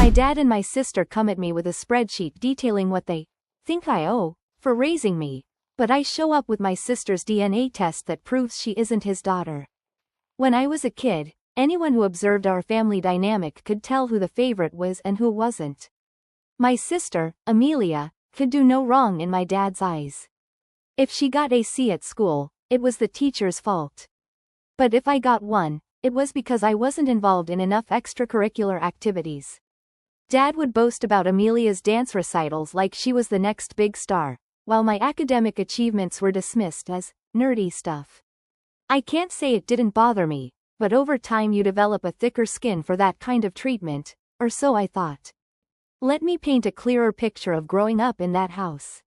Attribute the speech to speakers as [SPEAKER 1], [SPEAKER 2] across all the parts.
[SPEAKER 1] My dad and my sister come at me with a spreadsheet detailing what they think I owe for raising me, but I show up with my sister's DNA test that proves she isn't his daughter. When I was a kid, anyone who observed our family dynamic could tell who the favorite was and who wasn't. My sister, Amelia, could do no wrong in my dad's eyes. If she got a C at school, it was the teacher's fault. But if I got one, it was because I wasn't involved in enough extracurricular activities. Dad would boast about Amelia's dance recitals like she was the next big star, while my academic achievements were dismissed as nerdy stuff. I can't say it didn't bother me, but over time you develop a thicker skin for that kind of treatment, or so I thought. Let me paint a clearer picture of growing up in that house.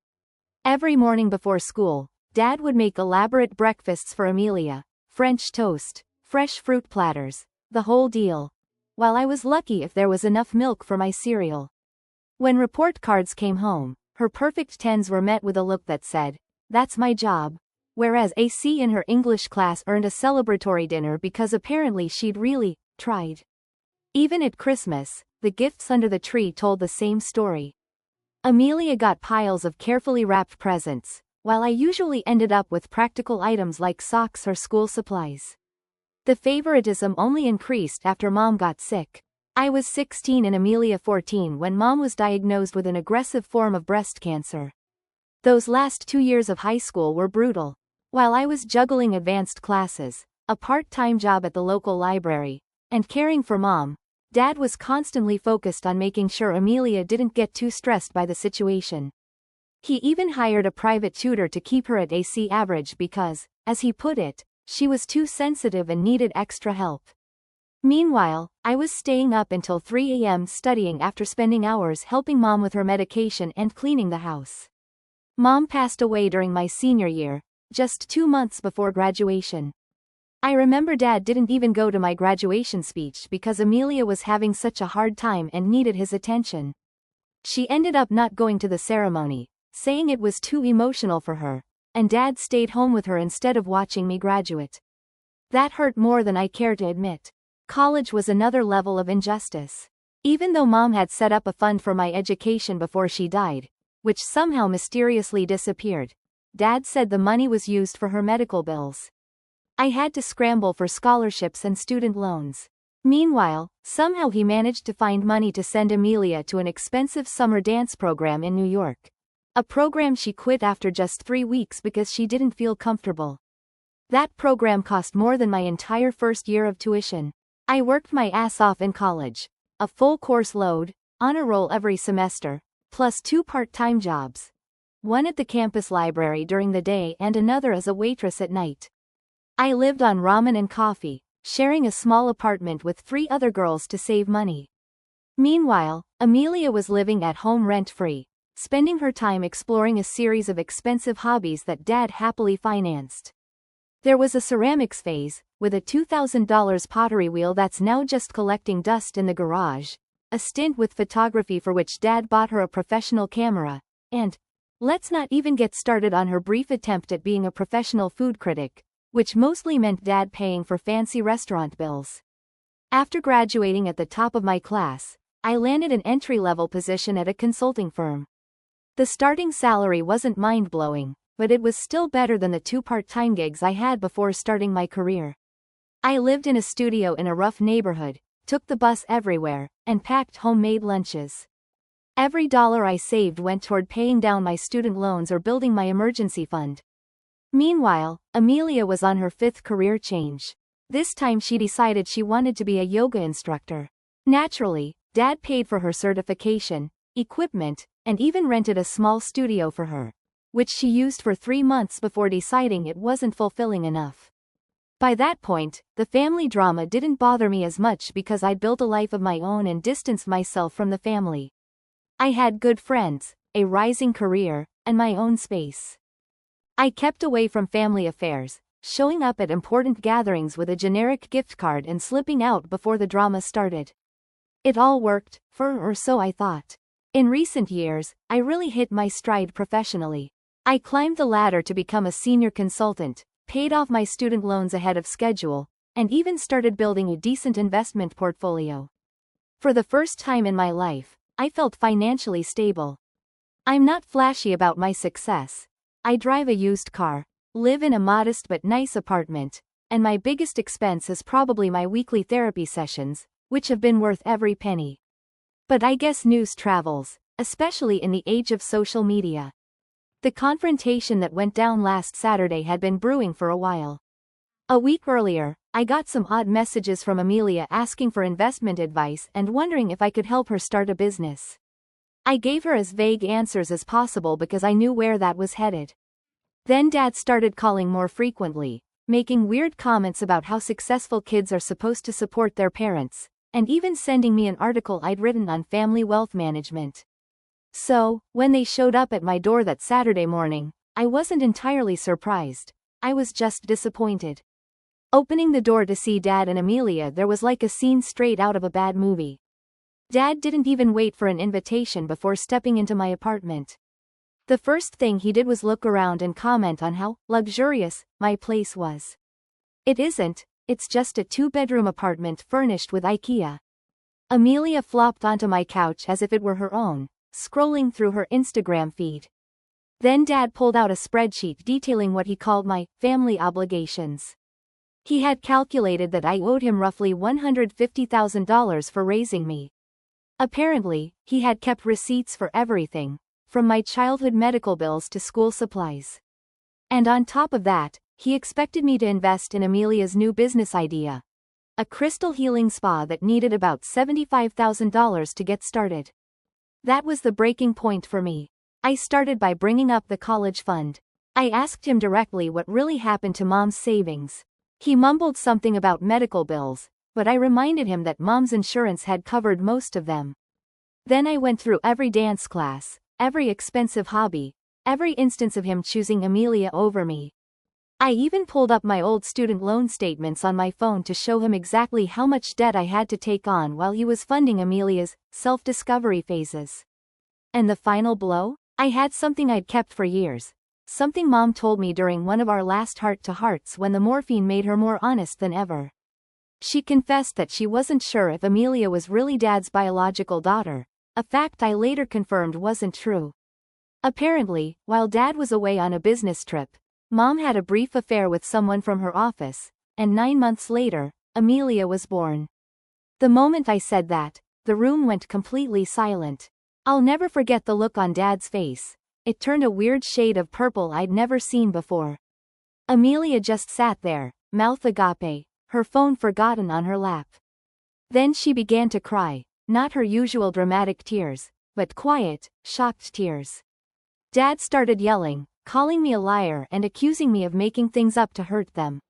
[SPEAKER 1] Every morning before school, Dad would make elaborate breakfasts for Amelia, French toast, fresh fruit platters, the whole deal. While I was lucky if there was enough milk for my cereal. When report cards came home, her perfect 10s were met with a look that said, "That's my job," whereas a C in her English class earned a celebratory dinner because apparently she'd really tried. Even at Christmas, the gifts under the tree told the same story. Amelia got piles of carefully wrapped presents, while I usually ended up with practical items like socks or school supplies. The favoritism only increased after Mom got sick. I was 16 and Amelia 14 when Mom was diagnosed with an aggressive form of breast cancer. Those last 2 years of high school were brutal. While I was juggling advanced classes, a part-time job at the local library, and caring for Mom, Dad was constantly focused on making sure Amelia didn't get too stressed by the situation. He even hired a private tutor to keep her at AC average because, as he put it, she was too sensitive and needed extra help. Meanwhile, I was staying up until 3 a.m. studying after spending hours helping Mom with her medication and cleaning the house. Mom passed away during my senior year, just 2 months before graduation. I remember Dad didn't even go to my graduation speech because Amelia was having such a hard time and needed his attention. She ended up not going to the ceremony, saying it was too emotional for her, and Dad stayed home with her instead of watching me graduate. That hurt more than I care to admit. College was another level of injustice. Even though Mom had set up a fund for my education before she died, which somehow mysteriously disappeared, Dad said the money was used for her medical bills. I had to scramble for scholarships and student loans. Meanwhile, somehow he managed to find money to send Amelia to an expensive summer dance program in New York. A program she quit after just 3 weeks because she didn't feel comfortable. That program cost more than my entire first year of tuition. I worked my ass off in college. A full course load, honor roll every semester, plus 2 part-time jobs. One at the campus library during the day and another as a waitress at night. I lived on ramen and coffee, sharing a small apartment with 3 other girls to save money. Meanwhile, Amelia was living at home rent-free, spending her time exploring a series of expensive hobbies that Dad happily financed. There was a ceramics phase, with a $2,000 pottery wheel that's now just collecting dust in the garage, a stint with photography for which Dad bought her a professional camera, and, let's not even get started on her brief attempt at being a professional food critic, which mostly meant Dad paying for fancy restaurant bills. After graduating at the top of my class, I landed an entry-level position at a consulting firm. The starting salary wasn't mind-blowing, but it was still better than the 2 part-time gigs I had before starting my career. I lived in a studio in a rough neighborhood, took the bus everywhere, and packed homemade lunches. Every dollar I saved went toward paying down my student loans or building my emergency fund. Meanwhile, Amelia was on her 5th career change. This time she decided she wanted to be a yoga instructor. Naturally, Dad paid for her certification, equipment, and even rented a small studio for her, which she used for 3 months before deciding it wasn't fulfilling enough. By that point, the family drama didn't bother me as much because I'd built a life of my own and distanced myself from the family. I had good friends, a rising career, and my own space. I kept away from family affairs, showing up at important gatherings with a generic gift card and slipping out before the drama started. It all worked, or so I thought. In recent years, I really hit my stride professionally. I climbed the ladder to become a senior consultant, paid off my student loans ahead of schedule, and even started building a decent investment portfolio. For the first time in my life, I felt financially stable. I'm not flashy about my success. I drive a used car, live in a modest but nice apartment, and my biggest expense is probably my weekly therapy sessions, which have been worth every penny. But I guess news travels, especially in the age of social media. The confrontation that went down last Saturday had been brewing for a while. A week earlier, I got some odd messages from Amelia asking for investment advice and wondering if I could help her start a business. I gave her as vague answers as possible because I knew where that was headed. Then Dad started calling more frequently, making weird comments about how successful kids are supposed to support their parents, and even sending me an article I'd written on family wealth management. So, when they showed up at my door that Saturday morning, I wasn't entirely surprised. I was just disappointed. Opening the door to see Dad and Amelia, there was like a scene straight out of a bad movie. Dad didn't even wait for an invitation before stepping into my apartment. The first thing he did was look around and comment on how luxurious my place was. It isn't, it's just a 2-bedroom apartment furnished with IKEA. Amelia flopped onto my couch as if it were her own, scrolling through her Instagram feed. Then Dad pulled out a spreadsheet detailing what he called my family obligations. He had calculated that I owed him roughly $150,000 for raising me. Apparently, he had kept receipts for everything, from my childhood medical bills to school supplies. And on top of that, he expected me to invest in Amelia's new business idea, a crystal healing spa that needed about $75,000 to get started. That was the breaking point for me. I started by bringing up the college fund. I asked him directly what really happened to Mom's savings. He mumbled something about medical bills, but I reminded him that Mom's insurance had covered most of them. Then I went through every dance class, every expensive hobby, every instance of him choosing Amelia over me. I even pulled up my old student loan statements on my phone to show him exactly how much debt I had to take on while he was funding Amelia's self-discovery phases. And the final blow? I had something I'd kept for years. Something Mom told me during one of our last heart-to-hearts when the morphine made her more honest than ever. She confessed that she wasn't sure if Amelia was really Dad's biological daughter, a fact I later confirmed wasn't true. Apparently, while Dad was away on a business trip, Mom had a brief affair with someone from her office, and 9 months later, Amelia was born. The moment I said that, the room went completely silent. I'll never forget the look on Dad's face. It turned a weird shade of purple I'd never seen before. Amelia just sat there, mouth agape, her phone forgotten on her lap. Then she began to cry, not her usual dramatic tears, but quiet, shocked tears. Dad started yelling, calling me a liar and accusing me of making things up to hurt them.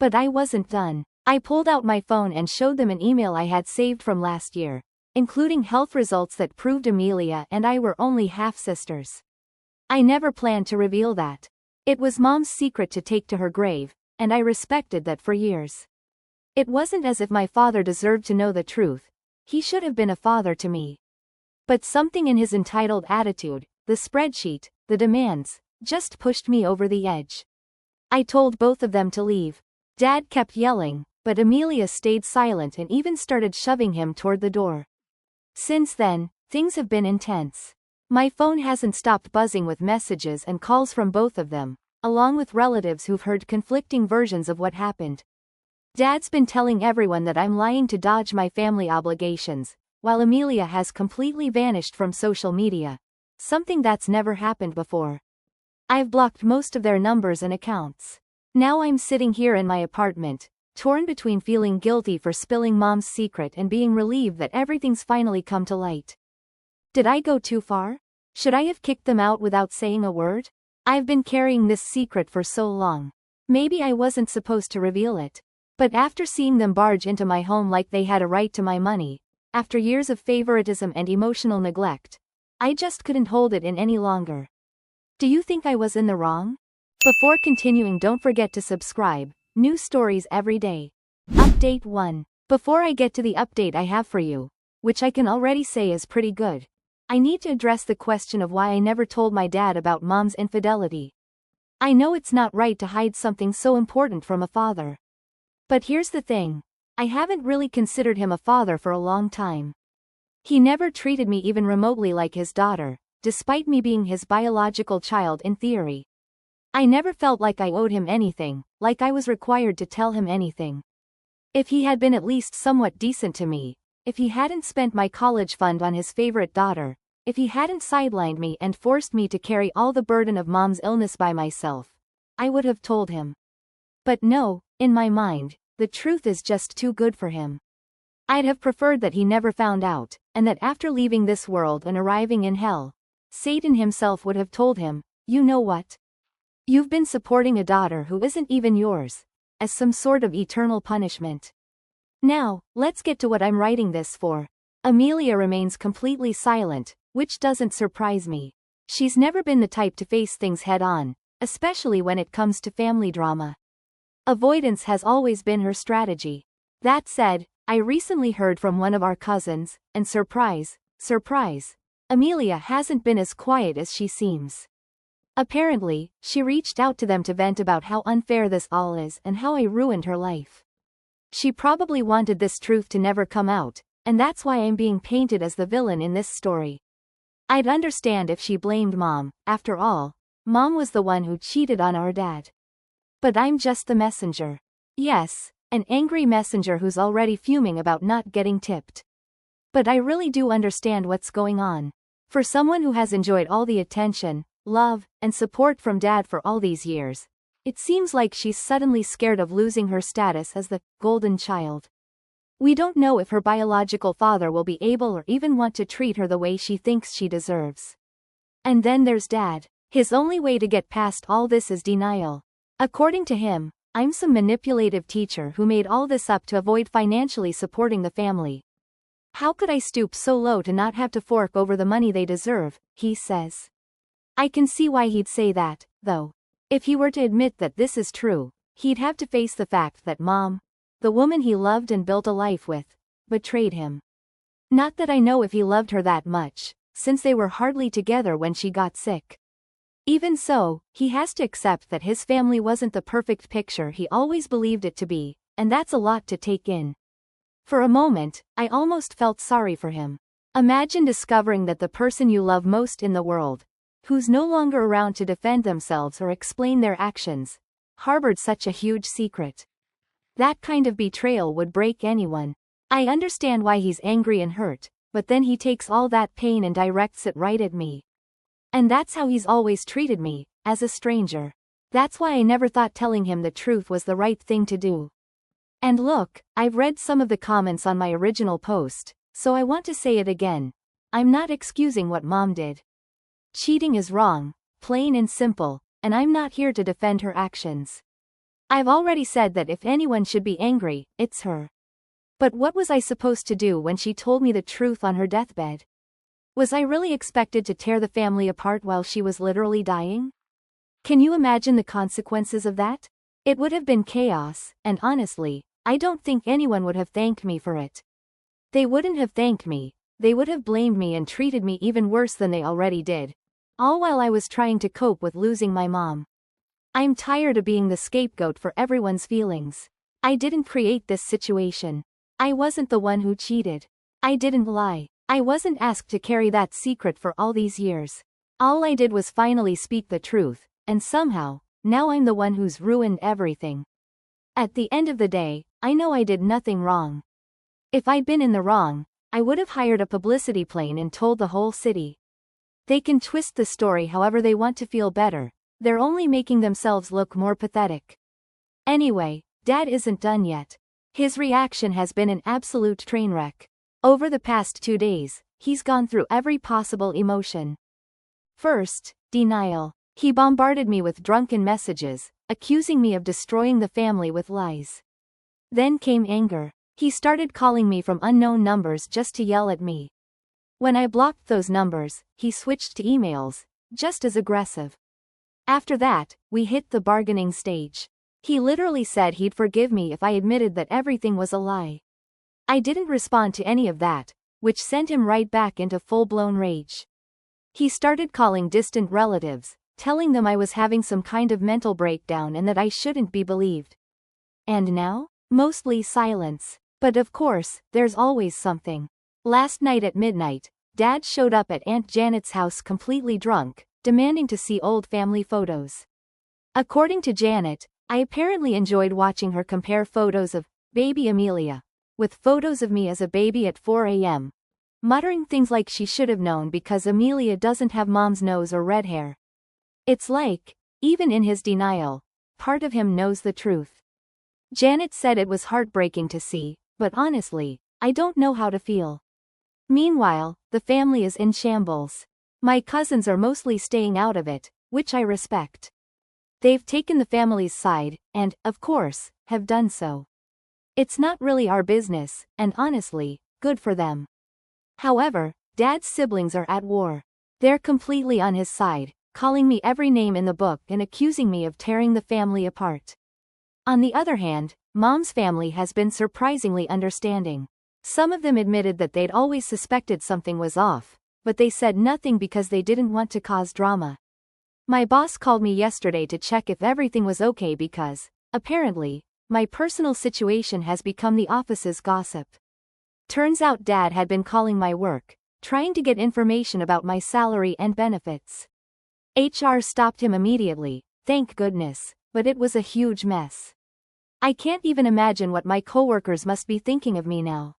[SPEAKER 1] But I wasn't done. I pulled out my phone and showed them an email I had saved from last year, including health results that proved Amelia and I were only half-sisters. I never planned to reveal that. It was Mom's secret to take to her grave, and I respected that for years. It wasn't as if my father deserved to know the truth. He should have been a father to me. But something in his entitled attitude, the spreadsheet, the demands, just pushed me over the edge. I told both of them to leave. Dad kept yelling, but Amelia stayed silent and even started shoving him toward the door. Since then, things have been intense. My phone hasn't stopped buzzing with messages and calls from both of them, along with relatives who've heard conflicting versions of what happened. Dad's been telling everyone that I'm lying to dodge my family obligations, while Amelia has completely vanished from social media. Something that's never happened before. I've blocked most of their numbers and accounts. Now I'm sitting here in my apartment, torn between feeling guilty for spilling Mom's secret and being relieved that everything's finally come to light. Did I go too far? Should I have kicked them out without saying a word? I've been carrying this secret for so long. Maybe I wasn't supposed to reveal it. But after seeing them barge into my home like they had a right to my money, after years of favoritism and emotional neglect, I just couldn't hold it in any longer. Do you think I was in the wrong? Before continuing, don't forget to subscribe. New stories every day. Update 1. Before I get to the update I have for you, which I can already say is pretty good, I need to address the question of why I never told my dad about Mom's infidelity. I know it's not right to hide something so important from a father. But here's the thing. I haven't really considered him a father for a long time. He never treated me even remotely like his daughter, despite me being his biological child in theory. I never felt like I owed him anything, like I was required to tell him anything. If he had been at least somewhat decent to me, if he hadn't spent my college fund on his favorite daughter, if he hadn't sidelined me and forced me to carry all the burden of mom's illness by myself, I would have told him. But no, in my mind, the truth is just too good for him. I'd have preferred that he never found out, and that after leaving this world and arriving in hell, Satan himself would have told him, you know what? You've been supporting a daughter who isn't even yours, as some sort of eternal punishment. Now, let's get to what I'm writing this for. Amelia remains completely silent, which doesn't surprise me. She's never been the type to face things head-on, especially when it comes to family drama. Avoidance has always been her strategy. That said, I recently heard from one of our cousins, and surprise, Amelia hasn't been as quiet as she seems. Apparently, she reached out to them to vent about how unfair this all is and how I ruined her life. She probably wanted this truth to never come out, and that's why I'm being painted as the villain in this story. I'd understand if she blamed Mom, after all, Mom was the one who cheated on our dad. But I'm just the messenger. Yes, an angry messenger who's already fuming about not getting tipped. But I really do understand what's going on. For someone who has enjoyed all the attention, love, and support from Dad for all these years, it seems like she's suddenly scared of losing her status as the golden child. We don't know if her biological father will be able or even want to treat her the way she thinks she deserves. And then there's Dad. His only way to get past all this is denial. According to him, I'm some manipulative teacher who made all this up to avoid financially supporting the family. How could I stoop so low to not have to fork over the money they deserve, he says. I can see why he'd say that, though. If he were to admit that this is true, he'd have to face the fact that Mom, the woman he loved and built a life with, betrayed him. Not that I know if he loved her that much, since they were hardly together when she got sick. Even so, he has to accept that his family wasn't the perfect picture he always believed it to be, and that's a lot to take in. For a moment, I almost felt sorry for him. Imagine discovering that the person you love most in the world, who's no longer around to defend themselves or explain their actions, harbored such a huge secret. That kind of betrayal would break anyone. I understand why he's angry and hurt, but then he takes all that pain and directs it right at me. And that's how he's always treated me, as a stranger. That's why I never thought telling him the truth was the right thing to do. And look, I've read some of the comments on my original post, so I want to say it again. I'm not excusing what Mom did. Cheating is wrong, plain and simple, and I'm not here to defend her actions. I've already said that if anyone should be angry, it's her. But what was I supposed to do when she told me the truth on her deathbed? Was I really expected to tear the family apart while she was literally dying? Can you imagine the consequences of that? It would have been chaos, and honestly, I don't think anyone would have thanked me for it. They wouldn't have thanked me, they would have blamed me and treated me even worse than they already did. All while I was trying to cope with losing my mom. I'm tired of being the scapegoat for everyone's feelings. I didn't create this situation. I wasn't the one who cheated. I didn't lie. I wasn't asked to carry that secret for all these years. All I did was finally speak the truth, and somehow, now I'm the one who's ruined everything. At the end of the day, I know I did nothing wrong. If I'd been in the wrong, I would have hired a publicity plane and told the whole city. They can twist the story however they want to feel better, they're only making themselves look more pathetic. Anyway, Dad isn't done yet. His reaction has been an absolute train wreck. Over the past 2 days, he's gone through every possible emotion. First, denial. He bombarded me with drunken messages, accusing me of destroying the family with lies. Then came anger. He started calling me from unknown numbers just to yell at me. When I blocked those numbers, he switched to emails, just as aggressive. After that, we hit the bargaining stage. He literally said he'd forgive me if I admitted that everything was a lie. I didn't respond to any of that, which sent him right back into full-blown rage. He started calling distant relatives, telling them I was having some kind of mental breakdown and that I shouldn't be believed. And now? Mostly silence. But of course, there's always something. Last night at midnight, Dad showed up at Aunt Janet's house completely drunk, demanding to see old family photos. According to Janet, I apparently enjoyed watching her compare photos of baby Amelia with photos of me as a baby at 4 a.m., muttering things like she should have known because Amelia doesn't have mom's nose or red hair. It's like, even in his denial, part of him knows the truth. Janet said it was heartbreaking to see, but honestly, I don't know how to feel. Meanwhile, the family is in shambles. My cousins are mostly staying out of it, which I respect. They've taken the family's side, and, of course, have done so. It's not really our business, and honestly, good for them. However, Dad's siblings are at war. They're completely on his side, calling me every name in the book and accusing me of tearing the family apart. On the other hand, Mom's family has been surprisingly understanding. Some of them admitted that they'd always suspected something was off, but they said nothing because they didn't want to cause drama. My boss called me yesterday to check if everything was okay because, apparently, my personal situation has become the office's gossip. Turns out Dad had been calling my work, trying to get information about my salary and benefits. HR stopped him immediately, thank goodness, but it was a huge mess. I can't even imagine what my coworkers must be thinking of me now.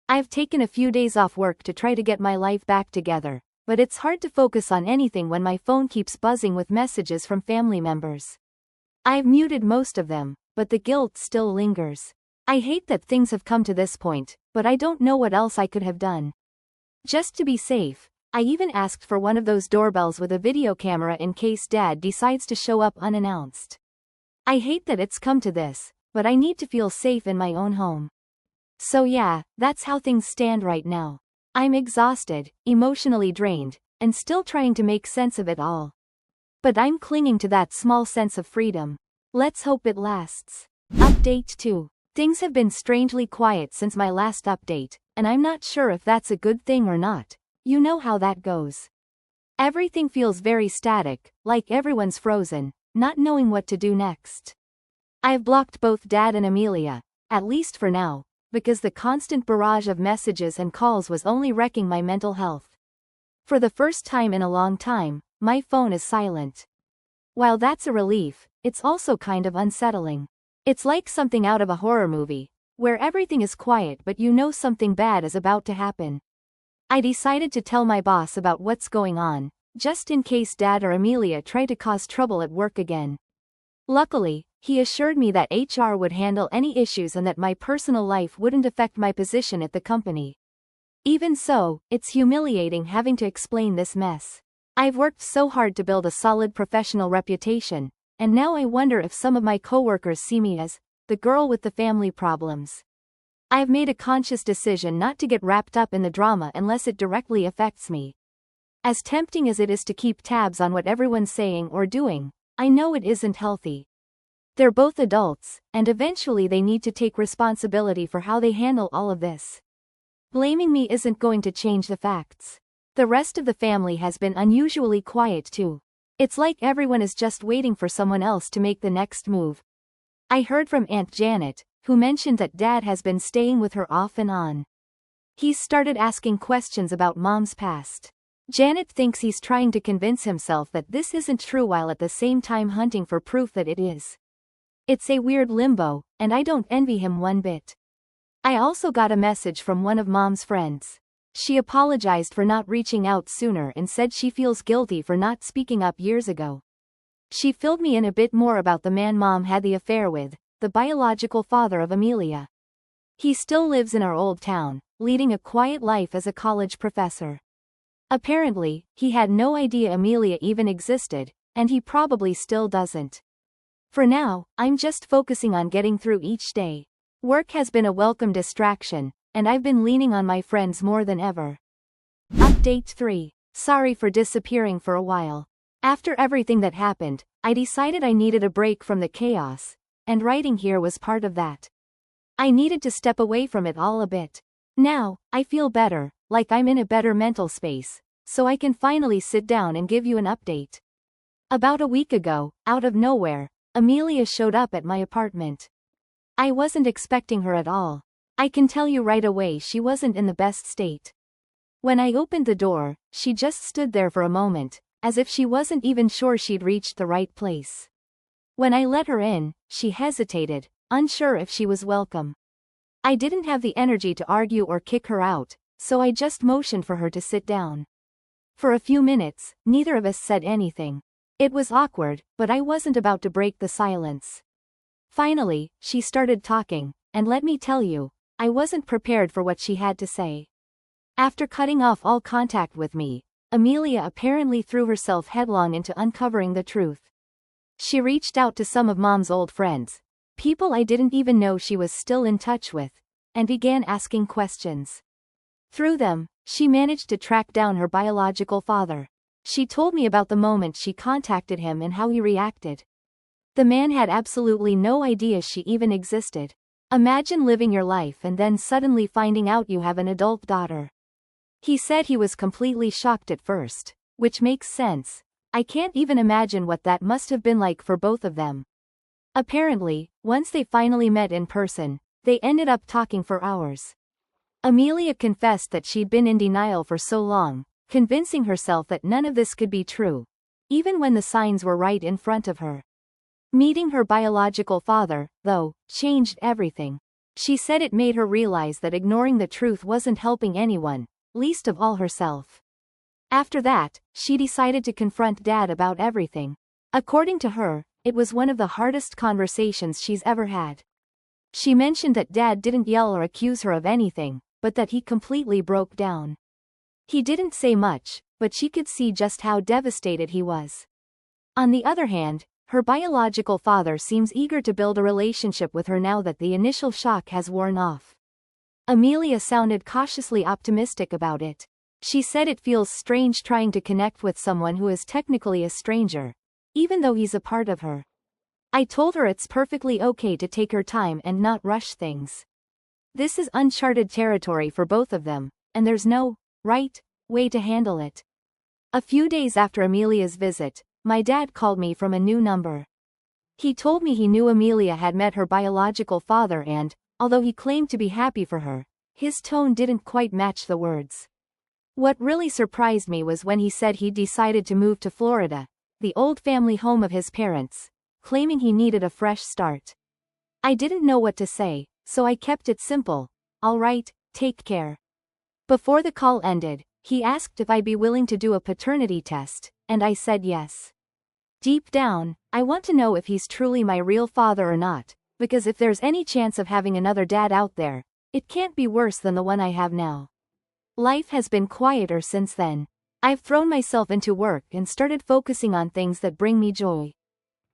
[SPEAKER 1] I've taken a few days off work to try to get my life back together, but it's hard to focus on anything when my phone keeps buzzing with messages from family members. I've muted most of them, but the guilt still lingers. I hate that things have come to this point, but I don't know what else I could have done. Just to be safe, I even asked for one of those doorbells with a video camera in case Dad decides to show up unannounced. I hate that it's come to this, but I need to feel safe in my own home. So yeah, that's how things stand right now. I'm exhausted, emotionally drained, and still trying to make sense of it all. But I'm clinging to that small sense of freedom. Let's hope it lasts. Update 2. Things have been strangely quiet since my last update, and I'm not sure if that's a good thing or not. You know how that goes. Everything feels very static, like everyone's frozen, not knowing what to do next. I've blocked both Dad and Amelia, at least for now, because the constant barrage of messages and calls was only wrecking my mental health. For the first time in a long time, my phone is silent. While that's a relief, it's also kind of unsettling. It's like something out of a horror movie, where everything is quiet but you know something bad is about to happen. I decided to tell my boss about what's going on, just in case Dad or Amelia try to cause trouble at work again. Luckily, he assured me that HR would handle any issues and that my personal life wouldn't affect my position at the company. Even so, it's humiliating having to explain this mess. I've worked so hard to build a solid professional reputation, and now I wonder if some of my coworkers see me as the girl with the family problems. I've made a conscious decision not to get wrapped up in the drama unless it directly affects me. As tempting as it is to keep tabs on what everyone's saying or doing, I know it isn't healthy. They're both adults, and eventually they need to take responsibility for how they handle all of this. Blaming me isn't going to change the facts. The rest of the family has been unusually quiet too. It's like everyone is just waiting for someone else to make the next move. I heard from Aunt Janet, who mentioned that Dad has been staying with her off and on. He's started asking questions about Mom's past. Janet thinks he's trying to convince himself that this isn't true while at the same time hunting for proof that it is. It's a weird limbo, and I don't envy him one bit. I also got a message from one of Mom's friends. She apologized for not reaching out sooner and said she feels guilty for not speaking up years ago. She filled me in a bit more about the man Mom had the affair with, the biological father of Amelia. He still lives in our old town, leading a quiet life as a college professor. Apparently, he had no idea Amelia even existed, and he probably still doesn't. For now, I'm just focusing on getting through each day. Work has been a welcome distraction, and I've been leaning on my friends more than ever. Update 3. Sorry for disappearing for a while. After everything that happened, I decided I needed a break from the chaos, and writing here was part of that. I needed to step away from it all a bit. Now, I feel better, like I'm in a better mental space, so I can finally sit down and give you an update. About a week ago, out of nowhere, Amelia showed up at my apartment. I wasn't expecting her at all. I can tell you right away she wasn't in the best state. When I opened the door, she just stood there for a moment, as if she wasn't even sure she'd reached the right place. When I let her in, she hesitated, unsure if she was welcome. I didn't have the energy to argue or kick her out, so I just motioned for her to sit down. For a few minutes, neither of us said anything. It was awkward, but I wasn't about to break the silence. Finally, she started talking, and let me tell you, I wasn't prepared for what she had to say. After cutting off all contact with me, Amelia apparently threw herself headlong into uncovering the truth. She reached out to some of Mom's old friends, people I didn't even know she was still in touch with, and began asking questions. Through them, she managed to track down her biological father. She told me about the moment she contacted him and how he reacted. The man had absolutely no idea she even existed. Imagine living your life and then suddenly finding out you have an adult daughter. He said he was completely shocked at first, which makes sense. I can't even imagine what that must have been like for both of them. Apparently, once they finally met in person, they ended up talking for hours. Amelia confessed that she'd been in denial for so long, convincing herself that none of this could be true, even when the signs were right in front of her. Meeting her biological father, though, changed everything. She said it made her realize that ignoring the truth wasn't helping anyone, least of all herself. After that, she decided to confront Dad about everything. According to her, it was one of the hardest conversations she's ever had. She mentioned that Dad didn't yell or accuse her of anything, but that he completely broke down. He didn't say much, but she could see just how devastated he was. On the other hand, her biological father seems eager to build a relationship with her now that the initial shock has worn off. Amelia sounded cautiously optimistic about it. She said it feels strange trying to connect with someone who is technically a stranger, even though he's a part of her. I told her it's perfectly okay to take her time and not rush things. This is uncharted territory for both of them, and there's no right way to handle it. A few days after Amelia's visit, my dad called me from a new number. He told me he knew Amelia had met her biological father and, although he claimed to be happy for her, his tone didn't quite match the words. What really surprised me was when he said he'd decided to move to Florida, the old family home of his parents, claiming he needed a fresh start. I didn't know what to say, so I kept it simple. All right, take care. Before the call ended, he asked if I'd be willing to do a paternity test, and I said yes. Deep down, I want to know if he's truly my real father or not, because if there's any chance of having another dad out there, it can't be worse than the one I have now. Life has been quieter since then. I've thrown myself into work and started focusing on things that bring me joy.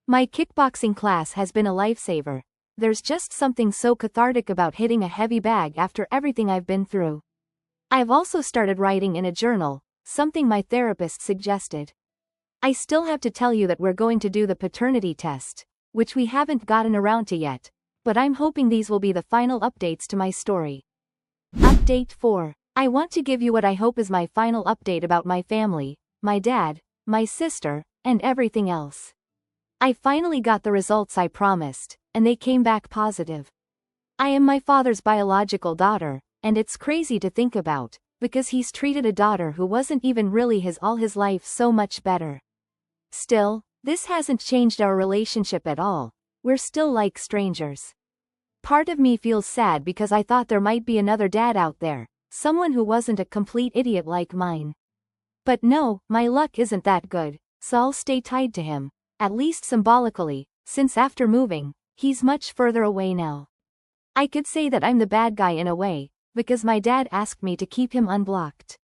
[SPEAKER 1] My kickboxing class has been a lifesaver. There's just something so cathartic about hitting a heavy bag after everything I've been through. I've also started writing in a journal, something my therapist suggested. I still have to tell you that we're going to do the paternity test, which we haven't gotten around to yet, but I'm hoping these will be the final updates to my story. Update 4. I want to give you what I hope is my final update about my family, my dad, my sister, and everything else. I finally got the results I promised, and they came back positive. I am my father's biological daughter, and it's crazy to think about, because he's treated a daughter who wasn't even really his all his life so much better. Still, this hasn't changed our relationship at all. We're still like strangers. Part of me feels sad because I thought there might be another dad out there, someone who wasn't a complete idiot like mine. But no, my luck isn't that good, so I'll stay tied to him, at least symbolically, since after moving, he's much further away now. I could say that I'm the bad guy in a way, because my dad asked me to keep him unblocked.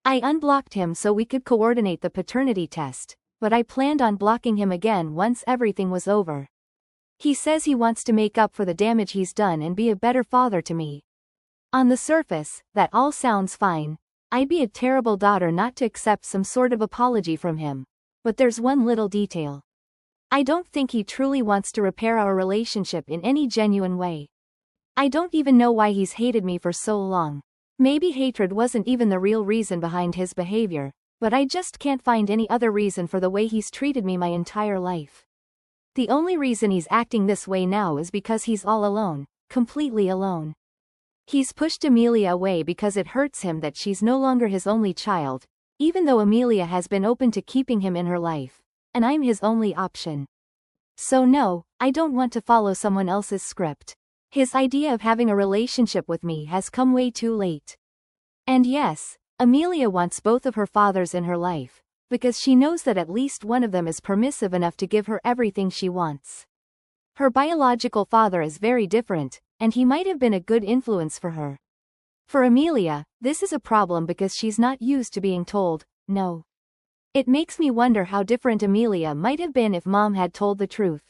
[SPEAKER 1] I unblocked him so we could coordinate the paternity test, but I planned on blocking him again once everything was over. He says he wants to make up for the damage he's done and be a better father to me. On the surface, that all sounds fine. I'd be a terrible daughter not to accept some sort of apology from him. But there's one little detail. I don't think he truly wants to repair our relationship in any genuine way. I don't even know why he's hated me for so long. Maybe hatred wasn't even the real reason behind his behavior, but I just can't find any other reason for the way he's treated me my entire life. The only reason he's acting this way now is because he's all alone, completely alone. He's pushed Amelia away because it hurts him that she's no longer his only child, even though Amelia has been open to keeping him in her life, and I'm his only option. So no, I don't want to follow someone else's script. His idea of having a relationship with me has come way too late. And yes, Amelia wants both of her fathers in her life, because she knows that at least one of them is permissive enough to give her everything she wants. Her biological father is very different, and he might have been a good influence for her. For Amelia, this is a problem because she's not used to being told, no. It makes me wonder how different Amelia might have been if Mom had told the truth.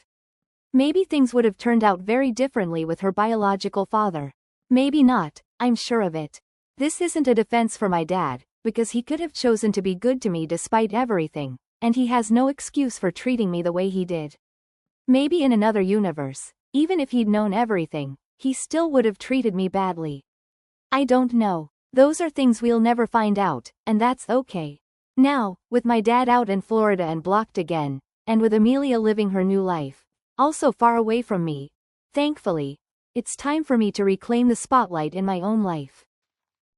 [SPEAKER 1] Maybe things would have turned out very differently with her biological father. Maybe not, I'm sure of it. This isn't a defense for my dad, because he could have chosen to be good to me despite everything, and he has no excuse for treating me the way he did. Maybe in another universe, even if he'd known everything, he still would have treated me badly. I don't know. Those are things we'll never find out, and that's okay. Now, with my dad out in Florida and blocked again, and with Amelia living her new life, also far away from me, thankfully, it's time for me to reclaim the spotlight in my own life.